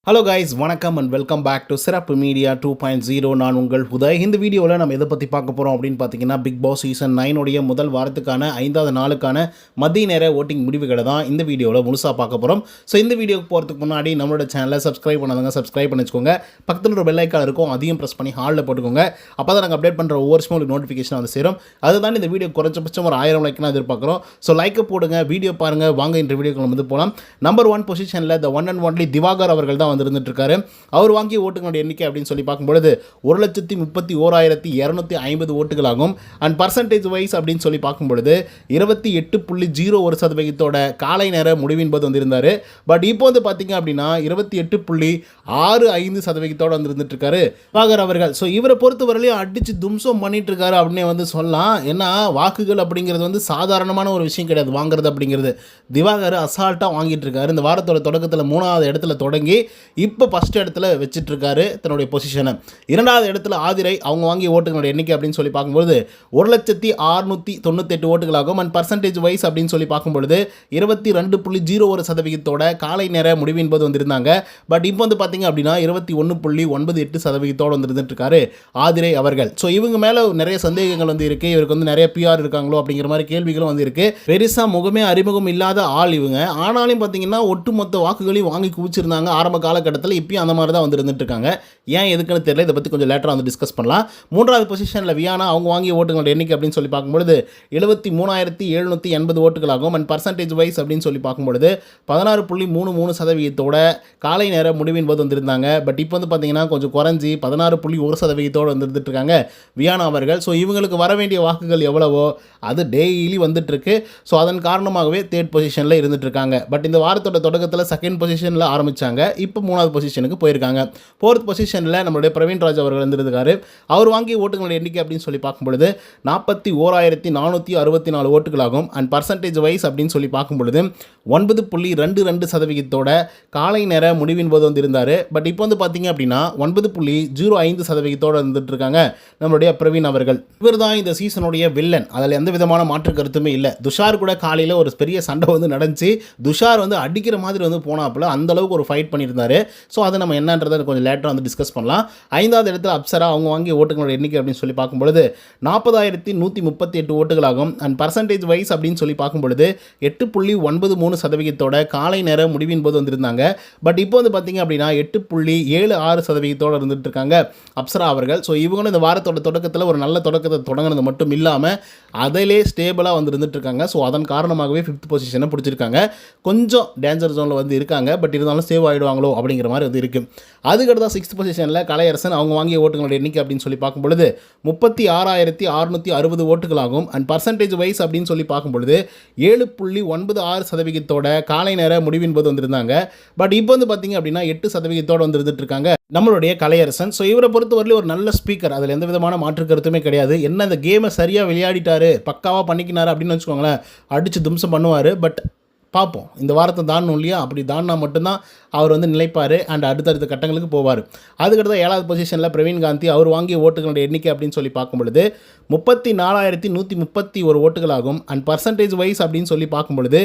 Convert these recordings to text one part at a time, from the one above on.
Hello guys, வணக்கம் and welcome back to சிறப்பு media 2.0. நான் உங்கள் உதய். இந்த வீடியோவில் நம்ம எதை பற்றி பார்க்க போகிறோம் அப்படின்னு பார்த்தீங்கன்னா, பிக் பாஸ் சீசன் 9 முதல் வாரத்துக்கான 5வது நாளுக்கான மதிய நேர ஓட்டிங் முடிவுகளை தான் இந்த வீடியோவில் முழுசாக பார்க்க போகிறோம். ஸோ இந்த வீடியோக்கு போகிறதுக்கு முன்னாடி நம்மளோட சேனலை சப்ஸ்கிரைப் பண்ணாதவங்க சப்ஸ்கிரைப் பண்ணி வச்சுக்கோங்க. பக்கத்தில் ஒரு பெல் ஐக்கான் இருக்கும், அதையும் ப்ரெஸ் பண்ணி ஹாலில் போட்டுக்கோங்க. அப்போ தான் நாங்கள் அப்டேட் பண்ணுற ஒவ்வொரு ஸ்மால் நோட்டிஃபிகேஷன் வந்து சேரும். அதுதான் இந்த வீடியோ குறைஞ்சபட்சம் ஒரு 1000 லைக்னா எதிர்பார்க்குறோம். ஸோ லைக்கை போடுங்க, வீடியோ பாருங்கள். வாங்க இந்த வீடியோக்கு வந்து போகலாம். நம்பர் 1 பொசிஷனில் the one and only Divakar அவர்கள் தான் வந்துருந்துட்டு இருக்காரு. அவர் வாங்கிய ஓட்டுகளுடைய எண்ணிக்கை அப்படின்னு சொல்லி பார்க்கும்பொழுது 1,31,250 ஓட்டுகளாகும். அண்ட் பர்சன்டேஜ் வைஸ் அப்படின்னு சொல்லி பார்க்கும்பொழுது 28.01% காலை நேர முடிவின் போது வந்திருந்தார். பட் இப்போ வந்து பார்த்தீங்க அப்படின்னா 28.65% வந்துருந்துட்டு இருக்காரு திவாகர் அவர்கள். ஸோ இவரை பொறுத்தவரையிலையும் அடித்து தும்சம் பண்ணிட்டு இருக்காரு அப்படின்னே வந்து சொல்லலாம். ஏன்னா வாக்குகள் அப்படிங்கிறது வந்து சாதாரணமான ஒரு விஷயம் கிடையாது. வாங்குறது அப்படிங்கிறது திவாகர் அசால்ட்டாக வாங்கிட்டு இருக்காரு. இந்த வாரத்தோட தொடக்கத்தில் 3வது இடத்துல தொடங்கி இப்போ ஃபஸ்ட் இடத்துல வச்சுட்டு இருக்காரு தன்னுடைய பொசிஷனை. 2வது இடத்துல ஆதிரை, அவங்க வாங்கிய ஓட்டுகளுடைய எண்ணிக்கை அப்படின்னு சொல்லி பார்க்கும்போது 1,698 ஓட்டுகளாகும். அண்ட் பர்சன்டேஜ் வைஸ் அப்படின்னு சொல்லி பார்க்கும்பொழுது 22.01% காலை நேர முடிவின் போது வந்திருந்தாங்க. பட் இப்போ வந்து பார்த்தீங்க அப்படின்னா 21.98% வந்துருந்துட்டு இருக்காரு ஆதிரை அவர்கள். ஸோ இவங்க மேலே நிறைய சந்தேகங்கள் வந்து இருக்குது. இவருக்கு வந்து நிறைய பிஆர் இருக்காங்களோ அப்படிங்கிற மாதிரி கேள்விகளும் வந்து இருக்குது. பெருசாக முகமே அறிமுகம் இல்லாத ஆள் இவங்க. ஆனாலும் பார்த்தீங்கன்னா ஒட்டுமொத்த வாக்குகளையும் வாங்கி குவிச்சிருந்தாங்க ஆரம்ப காலகட்டத்தில். இப்பயும் அந்த மாதிரி தான் வந்து இருந்துட்டு இருக்காங்க. ஏன் எதுக்குன்னு தெரியல. இதை பற்றி கொஞ்சம் லேட்டராக வந்து டிஸ்கஸ் பண்ணலாம். 3வது பொசிஷனில் வியானா, அவங்க வாங்கிய ஓட்டுகளோட எண்ணிக்கை அப்படின்னு சொல்லி பார்க்கும்பொழுது 73,780 ஓட்டுகளாகும். அண்ட் பர்சன்டேஜ் வைஸ் அப்படின்னு சொல்லி பார்க்கும்பொழுது 16.33% காலை நேர முடிவின் போது வந்திருந்தாங்க. பட் இப்போ வந்து பார்த்தீங்கன்னா கொஞ்சம் குறைஞ்சி 16.1% வந்துட்டு இருக்காங்க வியானா அவர்கள். ஸோ இவங்களுக்கு வர வேண்டிய வாக்குகள் எவ்வளவோ அது டெய்லி வந்துட்டு இருக்கு. ஸோ அதன் காரணமாகவே 3rd பொசிஷனில் இருந்துட்டு இருக்காங்க. பட் இந்த வாரத்தோட தொடக்கத்தில் 2nd பொசிஷனில் ஆரம்பித்தாங்க. இப்போ 3வது பொசிஷனுக்கு போயிருக்காங்க. 4th பொசிஷனில் நம்மளுடைய பிரவீன் ராஜ் அவர்கள் வந்திருக்காரு. அவர் வாங்கிய ஓட்டுகளோட எண்ணிக்கை அப்படின்னு சொல்லி பார்க்கும்பொழுது 41,464 ஓட்டுகளாகும். அண்ட் பர்சன்டேஜ் வைஸ் அப்படின்னு சொல்லி பார்க்கும்பொழுது 9.22% காலை நேர முடிவின் போது வந்திருந்தார். பட் இப்போ வந்து பார்த்தீங்க அப்படின்னா 9.05% வந்துட்டு இருக்காங்க நம்மளுடைய பிரவீன் அவர்கள். இவர் தான் இந்த சீசனுடைய வில்லன், அதில் எந்த விதமான மாற்று கருத்துமே இல்லை. துஷார் கூட காலையில் ஒரு பெரிய சண்டை வந்து நடந்துச்சு. துஷார் வந்து அடிக்கிற மாதிரி வந்து போனாப்புல அந்த அளவுக்கு ஒரு ஃபைட் பண்ணியிருந்தாரு. ஸோ அதை நம்ம என்னன்றதை கொஞ்சம் லேட்டராக வந்து டிஸ்கஸ் பண்ணலாம். 5வது இடத்துல அப்சரா, அவங்க வாங்கிய ஓட்டுகளோட எண்ணிக்கை அப்படின்னு சொல்லி பார்க்கும்பொழுது 40,138 ஓட்டுகளாகும். அண்ட் பர்சன்டேஜ் வைஸ் அப்படின்னு சொல்லி பார்க்கும்பொழுது 8.93% காலை நேர முடிவின் போது வந்திருந்தாங்க. பட் இப்போ வந்து பார்த்தீங்க அப்படின்னா 8.76% இருந்துட்டு இருக்காங்க அப்சரா அவர்கள். ஸோ இவங்களும் இந்த வாரத்தோட தொடக்கத்தில் ஒரு நல்ல தொடக்கத்தை தொடங்கினது மட்டும் இல்லாமல் அதிலே ஸ்டேபிளாக வந்து இருந்துட்டு இருக்காங்க. ஸோ அதன் காரணமாகவே 5th பொசிஷனை பிடிச்சிருக்காங்க. கொஞ்சம் டேஞ்சர் ஜோனில் வந்து இருக்காங்க. பட் இருந்தாலும் சேவ் ஆகிடுவாங்களோ அப்படிங்கிற மாதிரி வந்து இருக்குது. அதுக்கடுத்து 6th பொசிஷனில் கலையரசன், அவங்க வாங்கிய ஓட்டுகளோட எண்ணிக்கை அப்படின்னு சொல்லி பார்க்கும்பொழுது 36,660 ஓட்டுகளாகும். அண்ட் பர்சன்டேஜ் வைஸ் அப்படின்னு சொல்லி பார்க்கும்பொழுது 7.96% காலை நேர முடிவின் போது வந்திருந்தாங்க. பட் இப்போ வந்து பார்த்தீங்க அப்படின்னா 8% வந்துருந்துட்டு இருக்காங்க நம்மளுடைய கலையரசன். ஸோ இவரை பொறுத்தவரையிலும் ஒரு நல்ல ஸ்பீக்கர், அதில் எந்த விதமான மாற்று கருத்துமே கிடையாது. என்ன இந்த கேமை சரியாக விளையாடிட்டாரு, பக்காவாக பண்ணிக்கினாரு அப்படின்னு வச்சுக்கோங்களேன், அடித்து தும்சம் பண்ணுவார். பட் பார்ப்போம், இந்த வாரத்தை தாண்டணும் இல்லையா? அப்படி தாண்டினா மட்டும்தான் அவர் வந்து நிலைப்பார் அண்ட் அடுத்தடுத்த கட்டங்களுக்கு போவார். அதுக்கடுத்த 7வது பொசிஷனில் பிரவீன் காந்தி, அவர் வாங்கிய ஓட்டுகளுடைய எண்ணிக்கை அப்படின்னு சொல்லி பார்க்கும்பொழுது 34,131 ஓட்டுகளாகும். அண்ட் பர்சன்டேஜ் வைஸ் அப்படின்னு சொல்லி பார்க்கும்பொழுது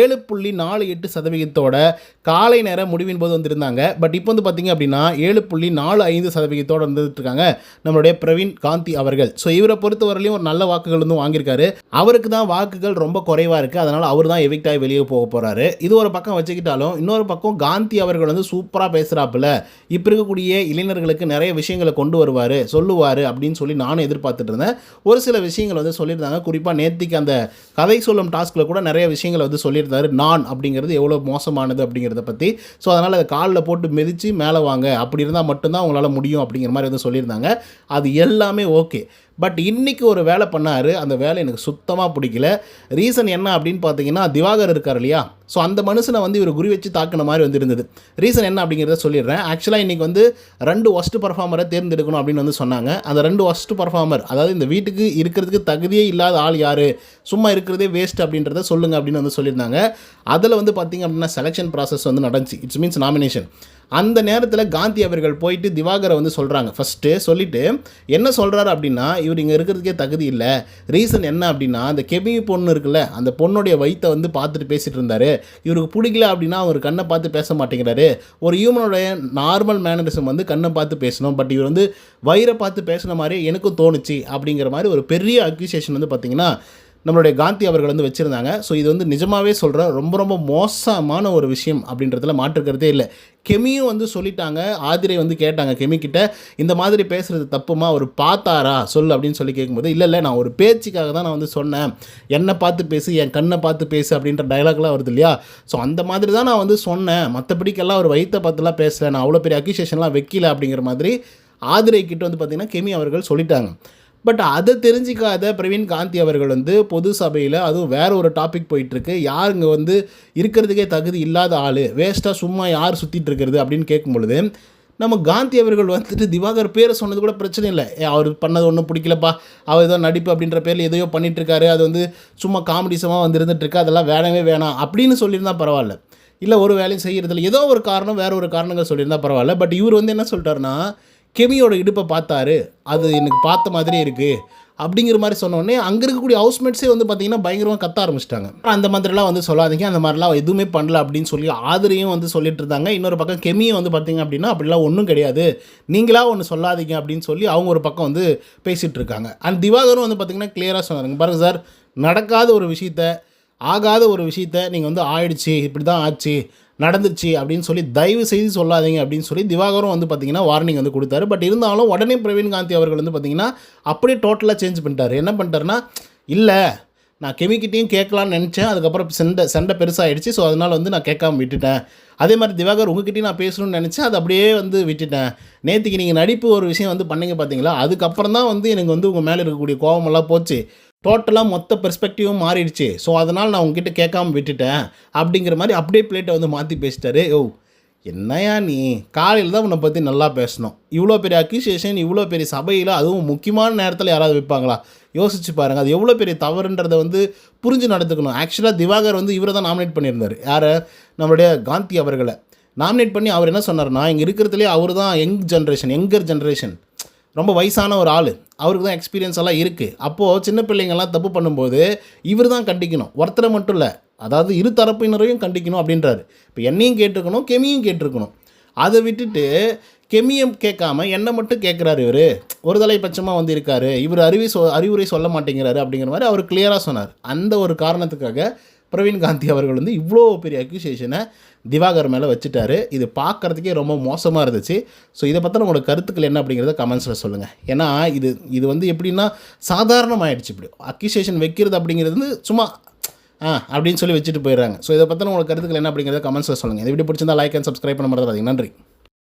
7.48% காலை நேர முடிவின் போது வந்திருந்தாங்க. பட் இப்போ வந்து பார்த்தீங்க அப்படின்னா 7.45% வந்துட்டு இருக்காங்க நம்மளுடைய பிரவீன் காந்தி அவர்கள். ஸோ இவரை பொறுத்தவரையிலையும் ஒரு நல்ல வாக்குகள் வந்து வாங்கியிருக்காரு. அவருக்கு தான் வாக்குகள் ரொம்ப குறைவாக இருக்குது. அதனால் அவர் தான் எவிக்ட் ஆகி வெளியே போக போகிறாரு. இது ஒரு பக்கம் வச்சுக்கிட்டாலும் இன்னொரு பக்கம் காந்தி அவர்கள் வந்து சூப்பராக பேசுகிறாப்புல. இப்போ இருக்கக்கூடிய இளைஞர்களுக்கு நிறைய விஷயங்களை கொண்டு வருவார், சொல்லுவார் அப்படின்னு சொல்லி நானும் எதிர்பார்த்துட்டு இருந்தேன். ஒரு சில விஷயங்கள் வந்து சொல்லியிருந்தாங்க. குறிப்பாக நேத்திக்கு அந்த கதை சொல்லும் டாஸ்கில் கூட நிறைய விஷயங்களை வந்து சொல்லியிருந்தாரு. நான் அப்படிங்கிறது எவ்வளோ மோசமானது அப்படிங்கிறத பற்றி. ஸோ அதனால் அதை காலில் போட்டு மிதித்து மேலே வாங்க, அப்படி இருந்தால் மட்டும்தான் உங்களால் முடியும் அப்படிங்கிற மாதிரி வந்து சொல்லியிருந்தாங்க. அது எல்லாமே ஓகே. பட் இன்றைக்கி ஒரு வேலை பண்ணார், அந்த வேலை எனக்கு சுத்தமாக பிடிக்கல. ரீசன் என்ன அப்படின்னு பார்த்தீங்கன்னா, திவாகர் இருக்கார் இல்லையா? ஸோ அந்த மனுஷனை வந்து இவர் குறி வச்சு தாக்குன மாதிரி வந்து இருந்தது. ரீசன் என்ன அப்படிங்கிறத சொல்லிடுறேன். ஆக்சுவலாக இன்றைக்கி வந்து 2 ஒஸ்ட் பர்ஃபார்மரை தேர்ந்தெடுக்கணும் அப்படின்னு வந்து சொன்னாங்க. அந்த 2 ஒஸ்ட் பர்ஃபார்மர், அதாவது இந்த வீட்டுக்கு இருக்கிறதுக்கு தகுதியே இல்லாத ஆள் யார், சும்மா இருக்கிறதே வேஸ்ட் அப்படின்றத சொல்லுங்கள் அப்படின்னு வந்து சொல்லியிருந்தாங்க. அதில் வந்து பார்த்திங்க அப்படின்னா செலெக்ஷன் ப்ராசஸ் வந்து நடந்துச்சு. It's means nomination. அந்த நேரத்தில் காந்தி அவர்கள் போயிட்டு திவாகரை வந்து சொல்கிறாங்க. ஃபஸ்ட்டு சொல்லிவிட்டு என்ன சொல்கிறாரு அப்படின்னா, இவர் இங்கே இருக்கிறதுக்கே தகுதி இல்லை. ரீசன் என்ன அப்படின்னா, அந்த கெமி பொண்ணு இருக்குல்ல, அந்த பொண்ணுடைய வயிற்றை வந்து பார்த்துட்டு பேசிகிட்டு இருந்தார். இவருக்கு பிடிக்கல அப்படின்னா அவர் கண்ணை பார்த்து பேச மாட்டேங்கிறாரு. ஒரு ஹியூமனுடைய நார்மல் மேனரிசம் வந்து கண்ணை பார்த்து பேசணும். பட் இவர் வந்து வயிறை பார்த்து பேசின மாதிரி எனக்கும் தோணுச்சு அப்படிங்கிற மாதிரி ஒரு பெரிய அக்யூசியேஷன் வந்து பார்த்திங்கன்னா நம்மளுடைய காந்தி அவர்கள் வந்து வச்சுருந்தாங்க. ஸோ இது வந்து நிஜமாகவே சொல்கிறேன், ரொம்ப ரொம்ப மோசமான ஒரு விஷயம் அப்படின்றதுல மாற்றுக்கிறதே இல்லை. கெமியும் வந்து சொல்லிட்டாங்க. ஆதிரை வந்து கேட்டாங்க கெமிக்கிட்ட, இந்த மாதிரி பேசுகிறது தப்புமா, அவர் பார்த்தாரா சொல்லு அப்படின்னு சொல்லி கேட்கும்போது, இல்லை நான் ஒரு பேச்சுக்காக தான் நான் வந்து சொன்னேன், என்னை பார்த்து பேசு, என் கண்ணை பார்த்து பேசு அப்படின்ற டைலாக்லாம் வருது இல்லையா. ஸோ அந்த மாதிரி தான் நான் வந்து சொன்னேன், மற்றபடிக்கெல்லாம் ஒரு வயிற்றை பார்த்துலாம் பேசலை, நான் அவ்வளோ பெரிய அக்யூசியேஷன்லாம் வைக்கல அப்படிங்கிற மாதிரி ஆதிரை கிட்ட வந்து பார்த்திங்கன்னா கெமி அவர்கள் சொல்லிட்டாங்க. பட் அதை தெரிஞ்சிக்காத பிரவீன் காந்தி அவர்கள் வந்து பொது சபையில், அதுவும் வேறு ஒரு டாபிக் போயிட்டுருக்கு, யாருங்க வந்து இருக்கிறதுக்கே தகுதி இல்லாத ஆள், வேஸ்ட்டாக சும்மா யார் சுற்றிட்டு இருக்கிறது அப்படின்னு கேட்கும் பொழுது, நம்ம காந்தி அவர்கள் வந்துட்டு திவாகர் பேரை சொன்னது கூட பிரச்சனை இல்லை. அவர் பண்ணது ஒன்றும் பிடிக்கலப்பா, அவர் ஏதோ நடிப்பு அப்படின்ற பேரில் எதையோ பண்ணிகிட்ருக்காரு, அது வந்து சும்மா காமெடிசமாக வந்து இருந்துகிட்ருக்கு, அதெல்லாம் வேணவே வேணாம் அப்படின்னு சொல்லியிருந்தால் பரவாயில்ல. இல்லை ஒரு வேலையும் செய்கிறதில்ல, ஏதோ ஒரு காரணம், வேறு ஒரு காரணங்கள் சொல்லியிருந்தால் பரவாயில்ல. பட் இவர் வந்து என்ன சொல்லிட்டாருன்னா, கெமியோட இடுப்பை பார்த்தாரு, அது எனக்கு பார்த்த மாதிரியே இருக்குது அப்படிங்கிற மாதிரி சொன்னோடனே அங்கே இருக்கக்கூடிய ஹவுஸ்மேட்ஸே வந்து பார்த்திங்கன்னா பயங்கரமாக கத்த ஆரம்பிச்சிட்டாங்க. அந்த மாதிரிலாம் வந்து சொல்லாதீங்க, அந்த மாதிரிலாம் எதுவுமே பண்ணல அப்படின்னு சொல்லி ஆதிரையும் வந்து சொல்லிட்டு இருந்தாங்க. இன்னொரு பக்கம் கெமியும் வந்து பார்த்திங்க அப்படின்னா அப்படிலாம் ஒன்றும் கிடையாது, நீங்களாக ஒன்று சொல்லாதீங்க அப்படின்னு சொல்லி அவங்க ஒரு பக்கம் வந்து பேசிகிட்டு இருக்காங்க. அண்ட் திவாகரும் வந்து பார்த்திங்கன்னா கிளியராக சொன்னாங்க, பாருங்கள் சார், நடக்காத ஒரு விஷயத்த, ஆகாத ஒரு விஷயத்த நீங்கள் வந்து ஆயிடுச்சு, இப்படி தான் ஆச்சு, நடந்துச்சு அப்படின்னு சொல்லி தயவு செய்து சொல்லாதீங்க அப்படின்னு சொல்லி திவாகரும் வந்து பார்த்திங்கன்னா வார்னிங் வந்து கொடுத்தாரு. பட் இருந்தாலும் உடனே பிரவீன் காந்தி அவர்கள் வந்து பார்த்திங்கன்னா அப்படியே டோட்டலாக சேஞ்ச் பண்ணிட்டார். என்ன பண்ணிட்டாருன்னா, இல்லை நான் கெமிக்கிட்டையும் கேட்கலான்னு நினச்சேன், அதுக்கப்புறம் சண்டை பெருசாகிடுச்சு, ஸோ அதனால் வந்து நான் கேட்காம விட்டுட்டேன். அதே மாதிரி திவாகர் உங்ககிட்டையும் நான் பேசணும்னு நினச்சேன், அது அப்படியே வந்து விட்டுட்டேன். நேற்றுக்கு நீங்கள் நடிப்பு ஒரு விஷயம் வந்து பண்ணிங்க பார்த்தீங்களா, அதுக்கப்புறம் தான் வந்து எனக்கு வந்து உங்கள் மேலே இருக்கக்கூடிய கோபமெல்லாம் போச்சு, டோட்டலாக மொத்த பெர்ஸ்பெக்டிவும் மாறிடுச்சு, ஸோ அதனால் நான் உங்ககிட்ட கேட்காம விட்டுட்டேன் அப்படிங்கிற மாதிரி அப்படியே பிளேட்டை வந்து மாற்றி பேசிட்டாரு. என்னையா நீ, காலையில் தான் உன்னை பற்றி நல்லா பேசணும், இவ்வளோ பெரிய அக்யூசியேஷன் இவ்வளோ பெரிய சபையில், அதுவும் முக்கியமான நேரத்தில் யாராவது வைப்பாங்களா? யோசிச்சு பாருங்கள், அது எவ்வளோ பெரிய தவறுன்றதை வந்து புரிஞ்சு நடந்துக்கணும். ஆக்சுவலாக திவாகர் வந்து இவரை தான் நாமினேட் பண்ணியிருந்தார், யாரை, நம்மளுடைய காந்தி அவர்களை நாமினேட் பண்ணி. அவர் என்ன சொன்னார்னா, இங்கே இருக்கிறதுலே அவர் தான் யங்கர் ஜென்ரேஷன், ரொம்ப வயசான ஒரு ஆள், அவருக்கு தான் எக்ஸ்பீரியன்ஸ் எல்லாம் இருக்குது. அப்போது சின்ன பிள்ளைங்கள்லாம் தப்பு பண்ணும்போது இவர் தான் கண்டிக்கணும், ஒருத்தரை மட்டும் இல்லை, அதாவது இரு தரப்பினரையும் கண்டிக்கணும் அப்படின்றாரு. இப்போ என்னையும் கேட்டிருக்கணும், கெமியும் கேட்டிருக்கணும். அதை விட்டுட்டு கெமியும் கேட்காம என்னை மட்டும் கேட்குறாரு. இவர் ஒரு தலைப்பட்சமாக வந்து இருக்கார், இவர் அறிவுரை சொல்ல மாட்டேங்கிறாரு அப்படிங்கிற மாதிரி அவர் கிளியராக சொன்னார். அந்த ஒரு காரணத்துக்காக பிரவீன் காந்தி அவர்கள் வந்து இவ்வளோ பெரிய அக்யூசியேஷனை திவாகர் மேலே வச்சுட்டாரு. இது பார்க்குறதுக்கே ரொம்ப மோசமாக இருந்துச்சு. ஸோ இதை பற்றி உங்களோட கருத்துக்கள் என்ன அப்படிங்கிறத கமெண்ட்ஸில் சொல்லுங்கள். ஏன்னா இது வந்து எப்படின்னா சாதாரணமாகிடுச்சு. இப்படி அக்யூசியேஷன் வைக்கிறது அப்படிங்கிறது வந்து சும்மா அப்படின்னு சொல்லி வச்சுட்டு போயிடுறாங்க. ஸோ இதை பற்றி உங்களோட கருத்துக்கள் என்ன அப்படிங்கிறத கமெண்ட்ஸில் சொல்லுங்கள். இந்த வீடியோ பிடிச்சிருந்தா லைக் அண்ட் சப்ஸ்கிரைப் பண்ண மாதிரி. நன்றி.